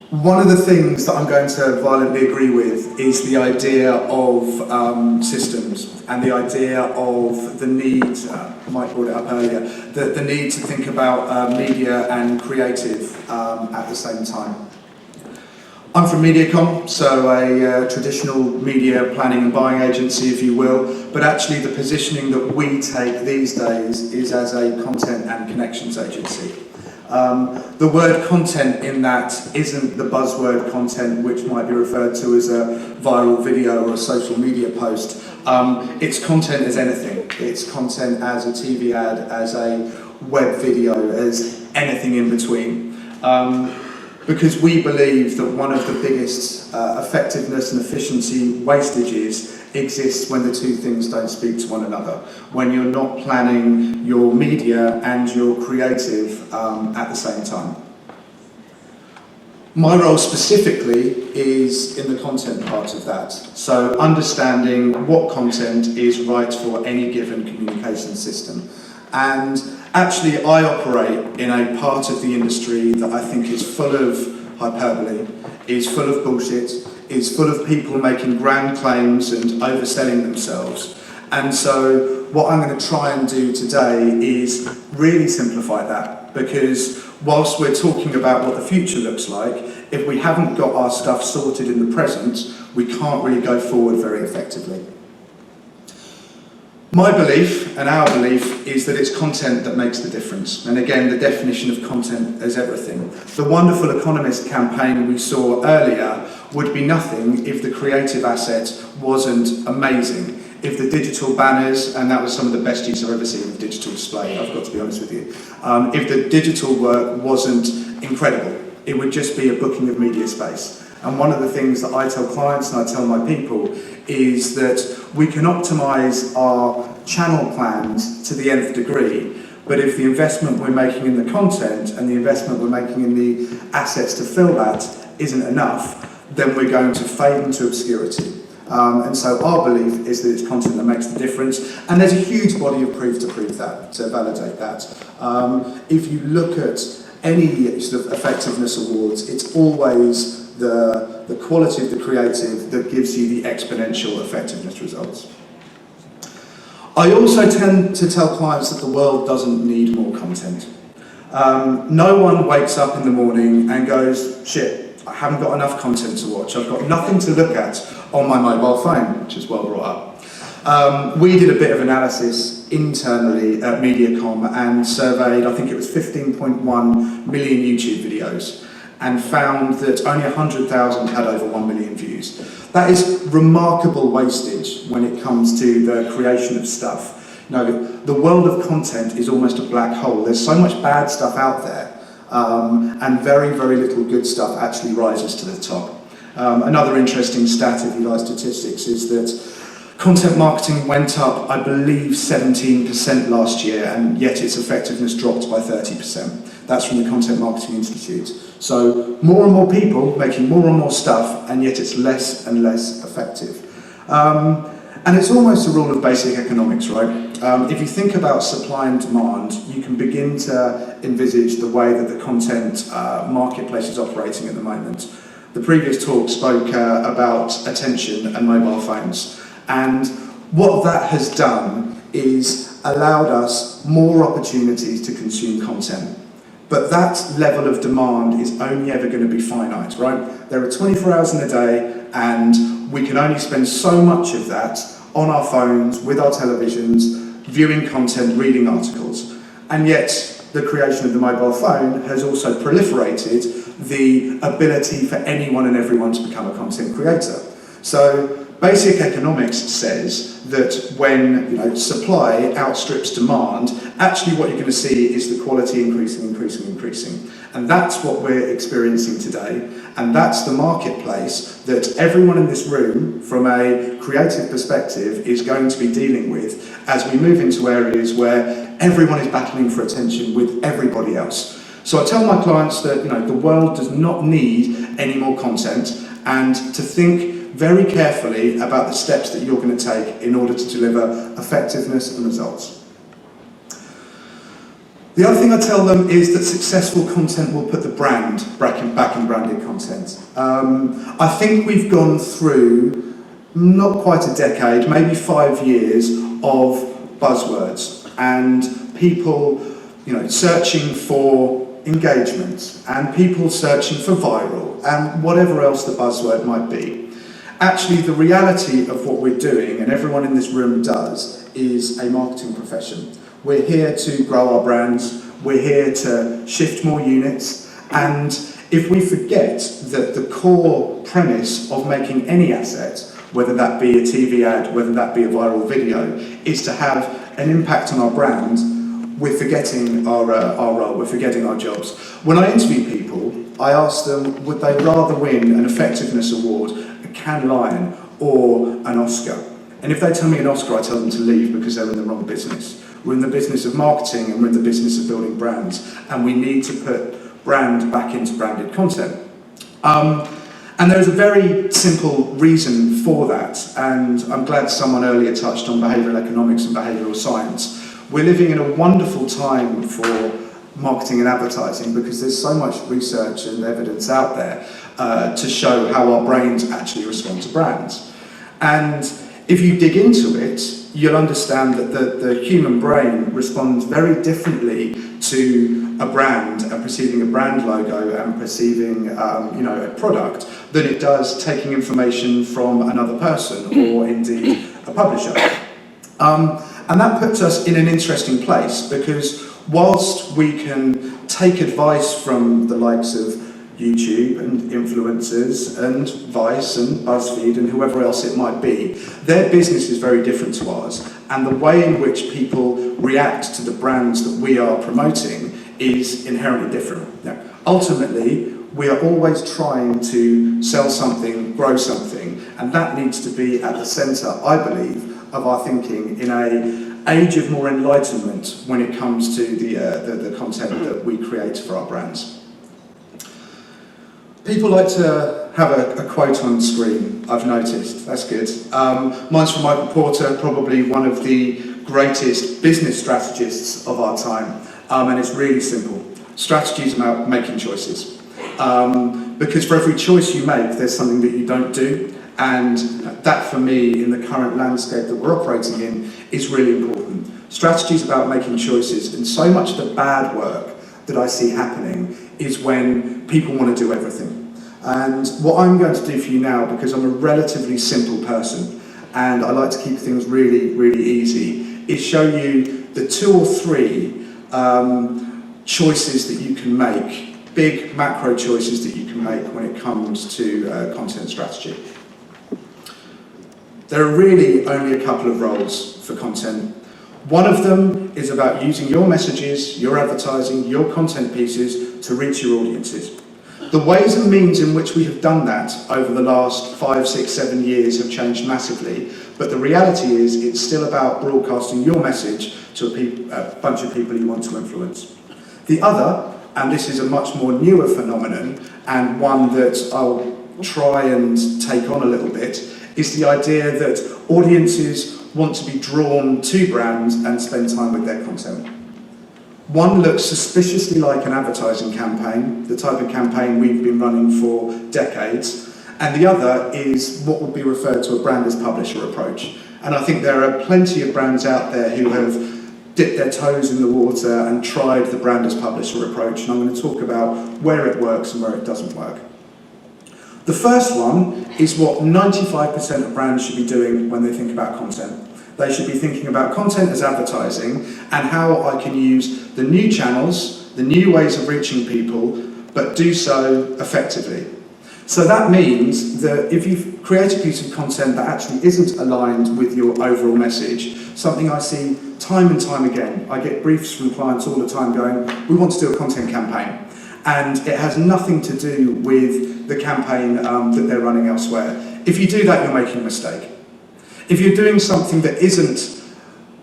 One of the things that I'm going to violently agree with is the idea of systems and the idea of the need, Mike brought it up earlier, the need to think about media and creative at the same time. I'm from Mediacom, so a traditional media planning and buying agency, if you will, but actually the positioning that we take these days is as a content and connections agency. The word content in that isn't the buzzword content which might be referred to as a viral video or a social media post. It's content as anything. It's content as a TV ad, as a web video, as anything in between. Because we believe that one of the biggest effectiveness and efficiency wastages exists when the two things don't speak to one another, when you're not planning your media and your creative at the same time. My role specifically is in the content part of that, so understanding what content is right for any given communication system. And actually I operate in a part of the industry that I think is full of hyperbole, is full of bullshit, is full of people making grand claims and overselling themselves. And so what I'm going to try and do today is really simplify that, because whilst we're talking about what the future looks like, if we haven't got our stuff sorted in the present, we can't really go forward very effectively. My belief, and our belief, is that it's content that makes the difference. And again, the definition of content is everything. The Wonderful Economist campaign we saw earlier would be nothing if the creative asset wasn't amazing. If the digital banners, and that was some of the best use I've ever seen of digital display, I've got to be honest with you. If the digital work wasn't incredible, it would just be a booking of media space. And one of the things that I tell clients and I tell my people is that we can optimise our channel plans to the nth degree, but if the investment we're making in the content and the investment we're making in the assets to fill that isn't enough, then we're going to fade into obscurity. And so our belief is that it's content that makes the difference, and there's a huge body of proof to prove that, to validate that. If you look at any sort of effectiveness awards, it's always the quality of the creative that gives you the exponential effectiveness results. I also tend to tell clients that the world doesn't need more content. No one wakes up in the morning and goes, shit, I haven't got enough content to watch, I've got nothing to look at on my mobile phone, which is well brought up. We did a bit of analysis internally at Mediacom and surveyed, I think it was 15.1 million YouTube videos, and found that only 100,000 had over 1 million views. That is remarkable wastage when it comes to the creation of stuff. You know, the world of content is almost a black hole. There's so much bad stuff out there, and very, very little good stuff actually rises to the top. Another interesting stat, if you like statistics, is that content marketing went up, I believe, 17% last year, and yet its effectiveness dropped by 30%. That's from the Content Marketing Institute. So more and more people making more and more stuff, and yet it's less and less effective. And it's almost a rule of basic economics, right? If you think about supply and demand, you can begin to envisage the way that the content marketplace is operating at the moment. The previous talk spoke about attention and mobile phones. And what that has done is allowed us more opportunities to consume content. But that level of demand is only ever going to be finite, right? There are 24 hours in a day, and we can only spend so much of that on our phones, with our televisions, viewing content, reading articles. And yet, the creation of the mobile phone has also proliferated the ability for anyone and everyone to become a content creator. So, basic economics says that when supply outstrips demand, actually what you're going to see is the quality increasing. And that's what we're experiencing today. And that's the marketplace that everyone in this room, from a creative perspective, is going to be dealing with as we move into areas where everyone is battling for attention with everybody else. So I tell my clients that the world does not need any more content, and to think very carefully about the steps that you're going to take in order to deliver effectiveness and results. The other thing I tell them is that successful content will put the brand back in branded content. I think we've gone through not quite a decade, maybe 5 years of buzzwords and people, searching for engagement and people searching for viral and whatever else the buzzword might be. Actually, the reality of what we're doing, and everyone in this room does, is a marketing profession. We're here to grow our brands, we're here to shift more units, and if we forget that the core premise of making any asset, whether that be a TV ad, whether that be a viral video, is to have an impact on our brand, we're forgetting our role, we're forgetting our jobs. When I interview people, I ask them, would they rather win an effectiveness award, a Cannes Lion, or an Oscar? And if they tell me an Oscar, I tell them to leave because they're in the wrong business. We're in the business of marketing and we're in the business of building brands, and we need to put brand back into branded content. And there's a very simple reason for that, and I'm glad someone earlier touched on behavioural economics and behavioural science. We're living in a wonderful time for marketing and advertising because there's so much research and evidence out there to show how our brains actually respond to brands. And if you dig into it, you'll understand that the human brain responds very differently to a brand and perceiving a brand logo and perceiving a product than it does taking information from another person or indeed a publisher. And that puts us in an interesting place because whilst we can take advice from the likes of YouTube and influencers and Vice and BuzzFeed and whoever else it might be, their business is very different to ours, and the way in which people react to the brands that we are promoting is inherently different. Now, ultimately, we are always trying to sell something, grow something, and that needs to be at the centre, I believe, of our thinking in an age of more enlightenment when it comes to the content that we create for our brands. People like to have a quote on screen, I've noticed. That's good. Mine's from Michael Porter, probably one of the greatest business strategists of our time. And it's really simple. Strategy is about making choices. Because for every choice you make, there's something that you don't do. And that, for me, in the current landscape that we're operating in, is really important. Strategy is about making choices. And so much of the bad work that I see happening is when people want to do everything. And what I'm going to do for you now, because I'm a relatively simple person and I like to keep things really, really easy, is show you the 2 or 3 choices that you can make, big macro choices that you can make when it comes to content strategy. There are really only a couple of roles for content. One of them is about using your messages, your advertising, your content pieces to reach your audiences. The ways and means in which we have done that over the last 5, 6, 7 years have changed massively, but the reality is it's still about broadcasting your message to a bunch of people you want to influence. The other, and this is a much more newer phenomenon, and one that I'll try and take on a little bit, is the idea that audiences want to be drawn to brands and spend time with their content. One looks suspiciously like an advertising campaign, the type of campaign we've been running for decades, and the other is what would be referred to a brand as publisher approach. And I think there are plenty of brands out there who have dipped their toes in the water and tried the brand as publisher approach, and I'm going to talk about where it works and where it doesn't work. The first one is what 95% of brands should be doing when they think about content. They should be thinking about content as advertising and how I can use the new channels, the new ways of reaching people, but do so effectively. So that means that if you create a piece of content that actually isn't aligned with your overall message, something I see time and time again, I get briefs from clients all the time going, we want to do a content campaign. And it has nothing to do with the campaign that they're running elsewhere. If you do that, you're making a mistake. If you're doing something that isn't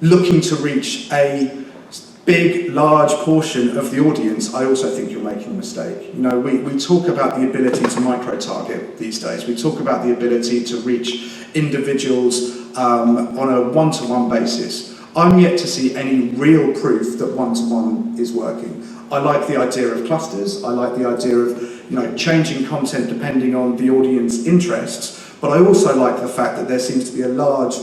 looking to reach a big, large portion of the audience, I also think you're making a mistake. You know, we talk about the ability to micro-target these days. We talk about the ability to reach individuals on a one-to-one basis. I'm yet to see any real proof that one-to-one is working. I like the idea of clusters, I like the idea of changing content depending on the audience interests, but I also like the fact that there seems to be a large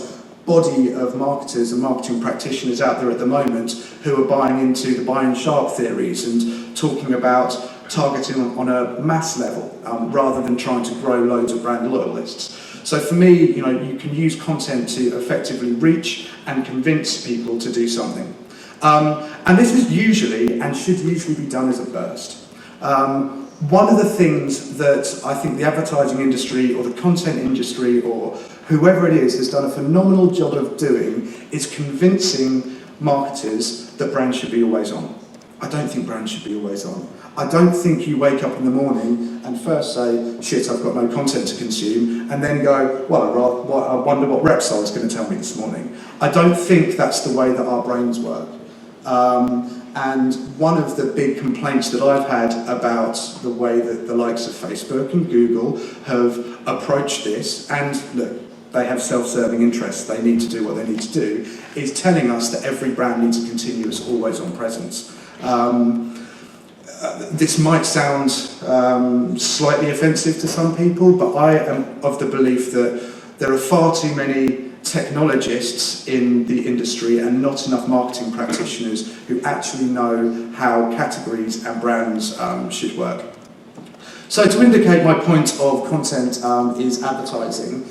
body of marketers and marketing practitioners out there at the moment who are buying into the buy and sharp theories and talking about targeting on a mass level rather than trying to grow loads of brand loyalists. So for me, you can use content to effectively reach and convince people to do something. And this is usually, and should usually be done as a burst. One of the things that I think the advertising industry or the content industry or whoever it is has done a phenomenal job of doing is convincing marketers that brands should be always on. I don't think brands should be always on. I don't think you wake up in the morning and first say, shit, I've got no content to consume, and then go, well, I wonder what Repsol is going to tell me this morning. I don't think that's the way that our brains work. And one of the big complaints that I've had about the way that the likes of Facebook and Google have approached this, and look, they have self-serving interests, they need to do what they need to do, is telling us that every brand needs a continuous, always-on presence. This might sound slightly offensive to some people, but I am of the belief that there are far too many technologists in the industry and not enough marketing practitioners who actually know how categories and brands should work. So to indicate my point of content is advertising,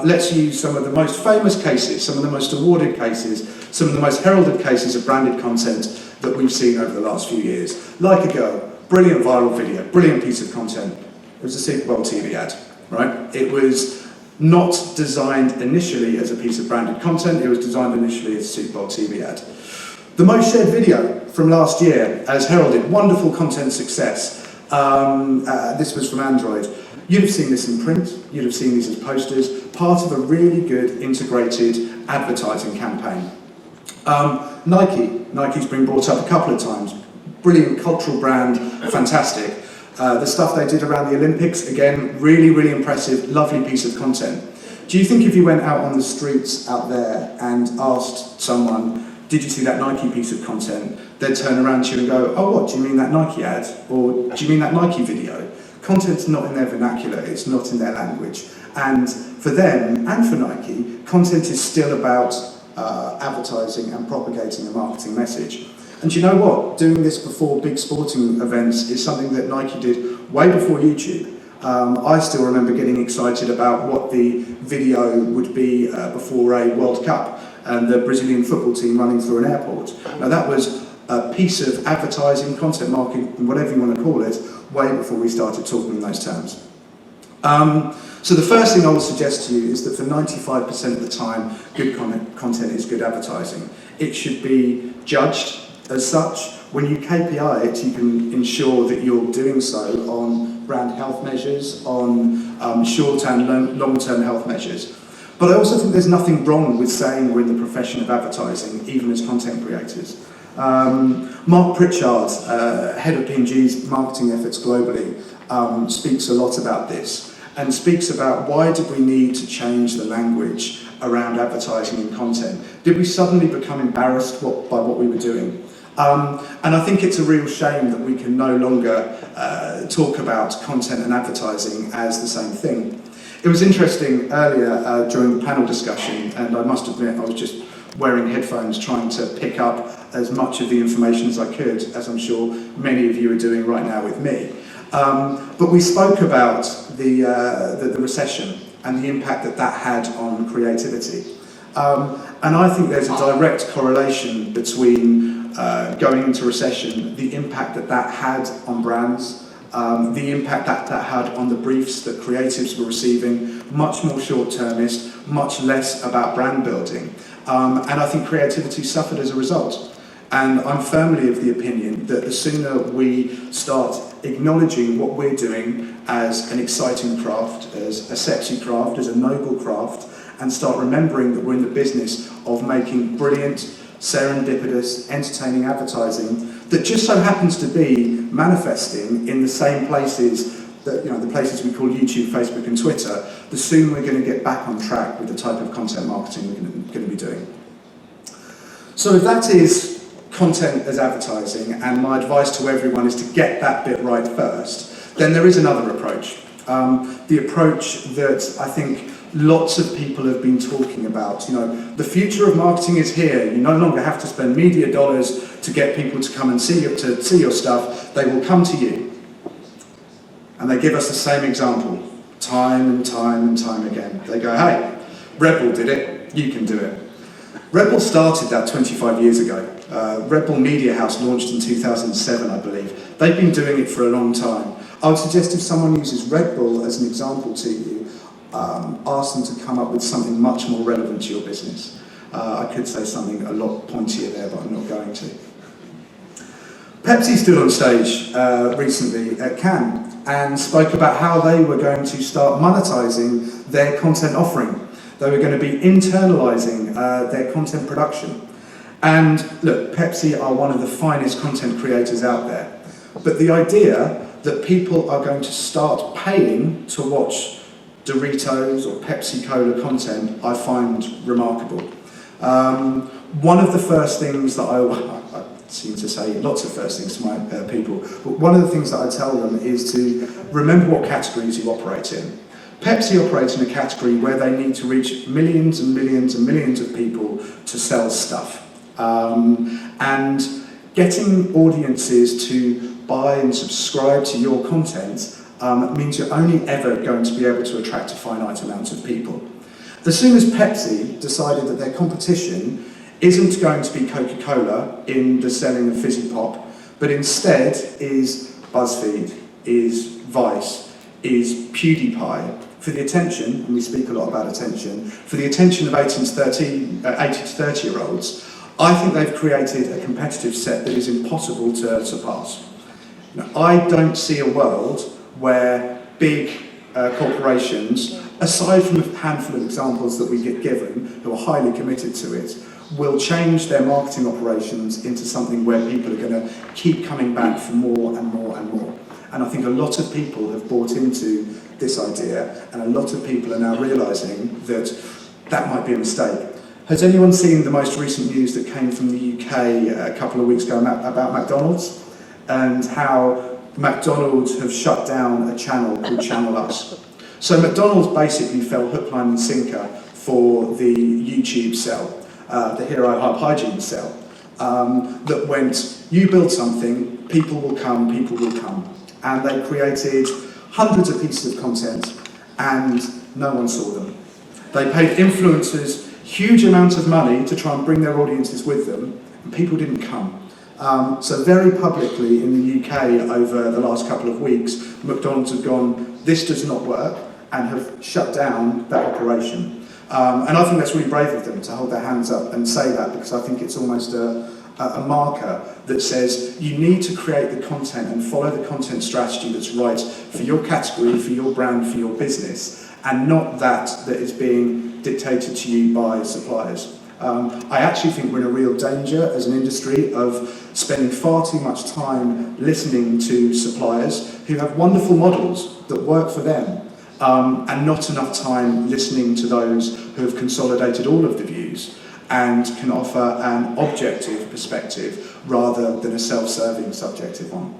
let's use some of the most famous cases, some of the most awarded cases, some of the most heralded cases of branded content that we've seen over the last few years. Like a Girl, brilliant viral video, brilliant piece of content. It was a Super Bowl TV ad, right? It was not designed initially as a piece of branded content, it was designed initially as a Super Bowl TV ad. The most shared video from last year, as heralded, wonderful content success. This was from Android. You'd have seen this in print, you'd have seen these as posters, part of a really good integrated advertising campaign. Nike's been brought up a couple of times. Brilliant cultural brand, fantastic. The stuff they did around the Olympics, again, really, really impressive, lovely piece of content. Do you think if you went out on the streets out there and asked someone, did you see that Nike piece of content, they'd turn around to you and go, oh, what, do you mean that Nike ad? Or do you mean that Nike video? Content's not in their vernacular, it's not in their language. And for them, and for Nike, content is still about advertising and propagating a marketing message. And you know what? Doing this before big sporting events is something that Nike did way before YouTube. I still remember getting excited about what the video would be before a World Cup and the Brazilian football team running through an airport. Now that was a piece of advertising, content marketing, whatever you want to call it, way before we started talking in those terms. So the first thing I will suggest to you is that for 95% of the time, good content is good advertising. It should be judged as such. When you KPI it, you can ensure that you're doing so on brand health measures, on short and long-term health measures. But I also think there's nothing wrong with saying we're in the profession of advertising, even as content creators. Mark Pritchard, head of P&G's marketing efforts globally, speaks a lot about this and speaks about why did we need to change the language around advertising and content? Did we suddenly become embarrassed by what we were doing? And I think it's a real shame that we can no longer talk about content and advertising as the same thing. It was interesting earlier during the panel discussion, and I must admit I was just wearing headphones trying to pick up as much of the information as I could, as I'm sure many of you are doing right now with me. But we spoke about the recession and the impact that that had on creativity. And I think there's a direct correlation between going into recession, the impact that that had on brands, the impact that that had on the briefs that creatives were receiving, much more short-termist, much less about brand building. And I think creativity suffered as a result. And I'm firmly of the opinion that the sooner we start acknowledging what we're doing as an exciting craft, as a sexy craft, as a noble craft, and start remembering that we're in the business of making brilliant, serendipitous, entertaining advertising that just so happens to be manifesting in the same places that, the places we call YouTube, Facebook and Twitter, the sooner we're going to get back on track with the type of content marketing we're going to be doing. So if that is content as advertising, and my advice to everyone is to get that bit right first, then there is another approach. The approach that I think lots of people have been talking about. You know, the future of marketing is here. You no longer have to spend media dollars to get people to come and see your stuff. They will come to you. And they give us the same example, time and time and time again. They go, hey, Red Bull did it, you can do it. Red Bull started that 25 years ago. Red Bull Media House launched in 2007, I believe. They've been doing it for a long time. I would suggest if someone uses Red Bull as an example to you, ask them to come up with something much more relevant to your business. I could say something a lot pointier there, but I'm not going to. Pepsi stood on stage recently at Cannes and spoke about how they were going to start monetizing their content offering. They were going to be internalising their content production. And look, Pepsi are one of the finest content creators out there. But the idea that people are going to start paying to watch Doritos or Pepsi Cola content, I find remarkable. One of the first things that I seem to say lots of first things to my people, but one of the things that I tell them is to remember what categories you operate in. Pepsi operates in a category where they need to reach millions and millions and millions of people to sell stuff. And getting audiences to buy and subscribe to your content means you're only ever going to be able to attract a finite amount of people. As soon as Pepsi decided that their competition isn't going to be Coca-Cola in the selling of fizzy pop, but instead is BuzzFeed, is Vice, is PewDiePie, for the attention, and we speak a lot about attention, for the attention of 18 to 30 year olds, I think they've created a competitive set that is impossible to surpass. Now, I don't see a world where big corporations, aside from a handful of examples that we get given, who are highly committed to it, will change their marketing operations into something where people are going to keep coming back for more and more and more. And I think a lot of people have bought into this idea, and a lot of people are now realising that that might be a mistake. Has anyone seen the most recent news that came from the UK a couple of weeks ago about McDonald's, and how McDonald's have shut down a channel called Channel Us? So McDonald's basically fell hook, line and sinker for the YouTube sell, the Hero Hub Hygiene sell, that went, you build something, people will come, people will come. And they created hundreds of pieces of content and no one saw them. They paid influencers huge amounts of money to try and bring their audiences with them, and people didn't come. So very publicly in the UK over the last couple of weeks, McDonald's have gone, this does not work, and have shut down that operation. And I think that's really brave of them to hold their hands up and say that, because I think it's almost a marker that says you need to create the content and follow the content strategy that's right for your category, for your brand, for your business, and not that is being dictated to you by suppliers. I actually think we're in a real danger as an industry of spending far too much time listening to suppliers who have wonderful models that work for them, and not enough time listening to those who have consolidated all of the views and can offer an objective perspective rather than a self-serving subjective one.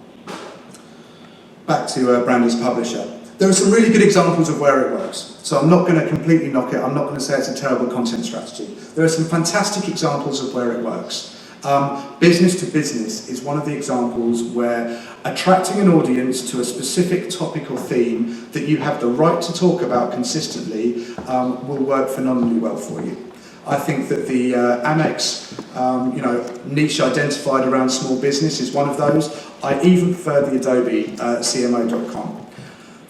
Back to brand as publisher. There are some really good examples of where it works. So I'm not going to completely knock it, I'm not going to say it's a terrible content strategy. There are some fantastic examples of where it works. Business to business is one of the examples where attracting an audience to a specific topic or theme that you have the right to talk about consistently will work phenomenally well for you. I think that the Amex niche identified around small business is one of those. I even prefer the Adobe CMO.com.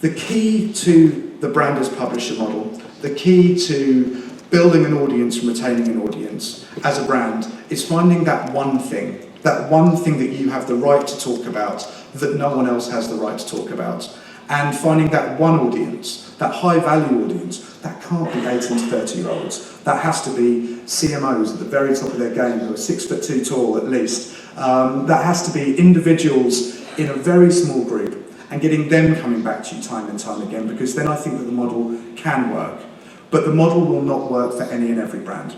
The key to the brand as publisher model, the key to building an audience and retaining an audience as a brand is finding that one thing that you have the right to talk about that no one else has the right to talk about. And finding that one audience, that high value audience, that can't be 18 to 30 year olds. That has to be CMOs at the very top of their game who are 6'2" tall at least. That has to be individuals in a very small group and getting them coming back to you time and time again, because then I think that the model can work. But the model will not work for any and every brand.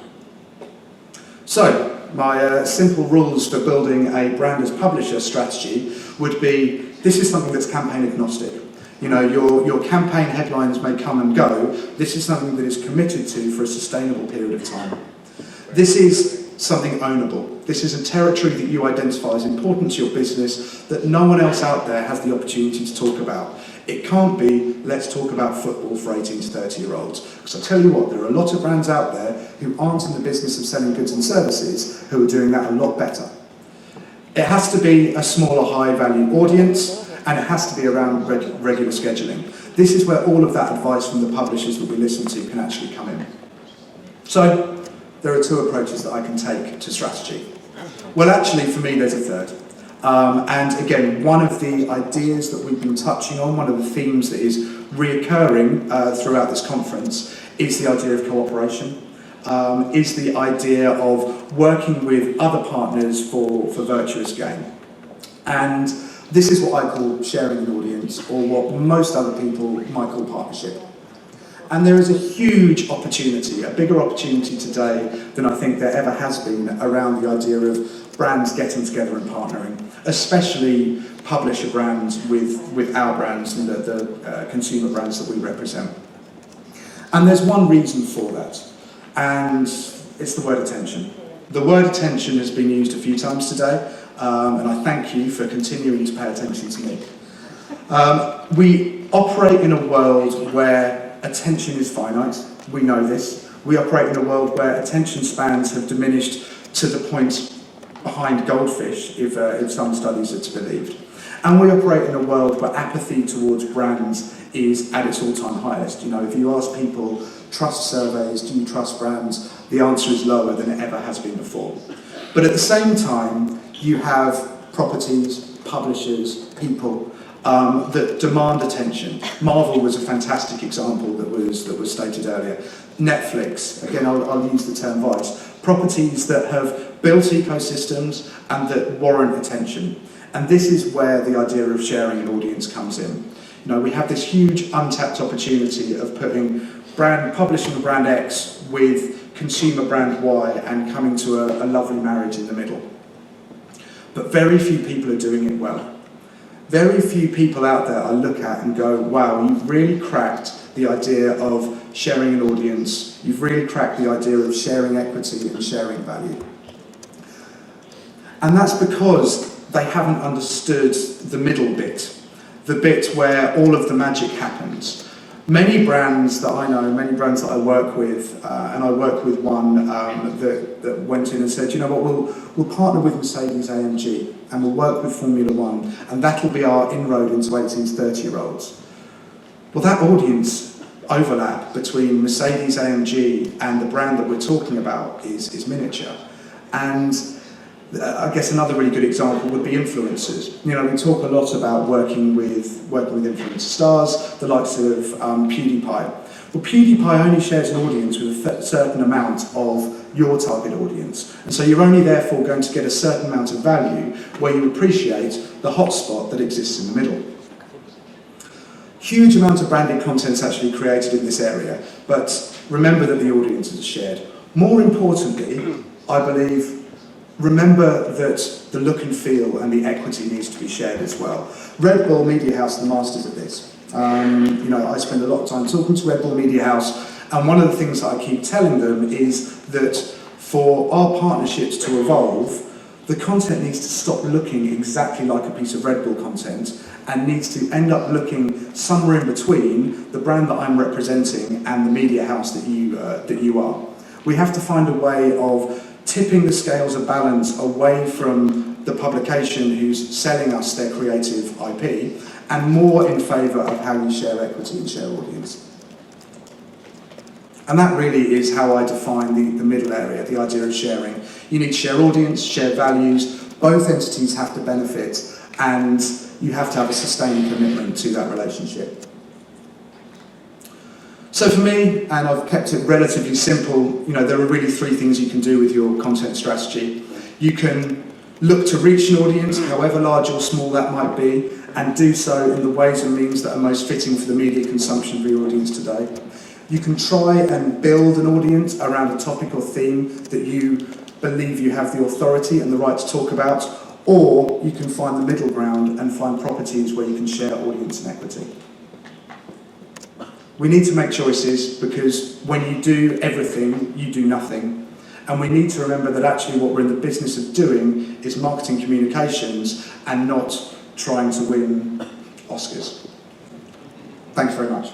So, my simple rules for building a brand as publisher strategy would be, this is something that's campaign agnostic. You know, your campaign headlines may come and go. This is something that is committed to for a sustainable period of time. This is something ownable. This is a territory that you identify as important to your business that no one else out there has the opportunity to talk about. It can't be, let's talk about football for 18 to 30-year-olds. Because I tell you what, there are a lot of brands out there who aren't in the business of selling goods and services who are doing that a lot better. It has to be a smaller, high-value audience, and it has to be around regular scheduling. This is where all of that advice from the publishers that we listen to can actually come in. So, there are two approaches that I can take to strategy. Well, actually, for me, there's a third. And again, one of the ideas that we've been touching on, one of the themes that is reoccurring throughout this conference, is the idea of cooperation, is the idea of working with other partners for virtuous gain. And this is what I call sharing an audience, or what most other people might call partnership. And there is a huge opportunity, a bigger opportunity today than I think there ever has been around the idea of brands getting together and partnering, especially publisher brands with our brands and the consumer brands that we represent. And there's one reason for that, and it's the word attention. The word attention has been used a few times today, and I thank you for continuing to pay attention to me. We operate in a world where attention is finite. We know this. We operate in a world where attention spans have diminished to the point behind goldfish, if some studies are to be believed. And we operate in a world where apathy towards brands is at its all-time highest. You know, if you ask people, trust surveys, do you trust brands? The answer is lower than it ever has been before. But at the same time, you have properties, publishers, people that demand attention. Marvel was a fantastic example that was stated earlier. Netflix, again, I'll use the term vice. Properties that have built ecosystems and that warrant attention. And this is where the idea of sharing an audience comes in. You know, we have this huge untapped opportunity of putting publishing brand X with consumer brand Y and coming to a lovely marriage in the middle. But very few people are doing it well. Very few people out there I look at and go, wow, you've really cracked the idea of sharing an audience. You've really cracked the idea of sharing equity and sharing value. And that's because they haven't understood the middle bit, the bit where all of the magic happens. Many brands that I know, many brands that I work with, and I work with one that went in and said, you know what, we'll partner with Mercedes-AMG and we'll work with Formula One, and that'll be our inroad into 18 to 30-year-olds. Well, that audience overlap between Mercedes-AMG and the brand that we're talking about is miniature. And I guess another really good example would be influencers. You know, we talk a lot about working with influencer stars, the likes of PewDiePie. Well, PewDiePie only shares an audience with a certain amount of your target audience. And so you're only therefore going to get a certain amount of value where you appreciate the hotspot that exists in the middle. Huge amount of branded content is actually created in this area, but remember that the audience is shared. More importantly, I believe, remember that the look and feel and the equity needs to be shared as well. Red Bull Media House are the masters of this. You know, I spend a lot of time talking to Red Bull Media House, and one of the things that I keep telling them is that for our partnerships to evolve, the content needs to stop looking exactly like a piece of Red Bull content and needs to end up looking somewhere in between the brand that I'm representing and the media house that you are. We have to find a way of tipping the scales of balance away from the publication who's selling us their creative IP and more in favour of how you share equity and share audience. And that really is how I define the middle area, the idea of sharing. You need to share audience, share values, both entities have to benefit, and you have to have a sustained commitment to that relationship. So for me, and I've kept it relatively simple, you know, there are really three things you can do with your content strategy. You can look to reach an audience, however large or small that might be, and do so in the ways and means that are most fitting for the media consumption of your audience today. You can try and build an audience around a topic or theme that you believe you have the authority and the right to talk about, or you can find the middle ground and find properties where you can share audience and equity. We need to make choices, because when you do everything, you do nothing. And we need to remember that actually what we're in the business of doing is marketing communications and not trying to win Oscars. Thanks very much.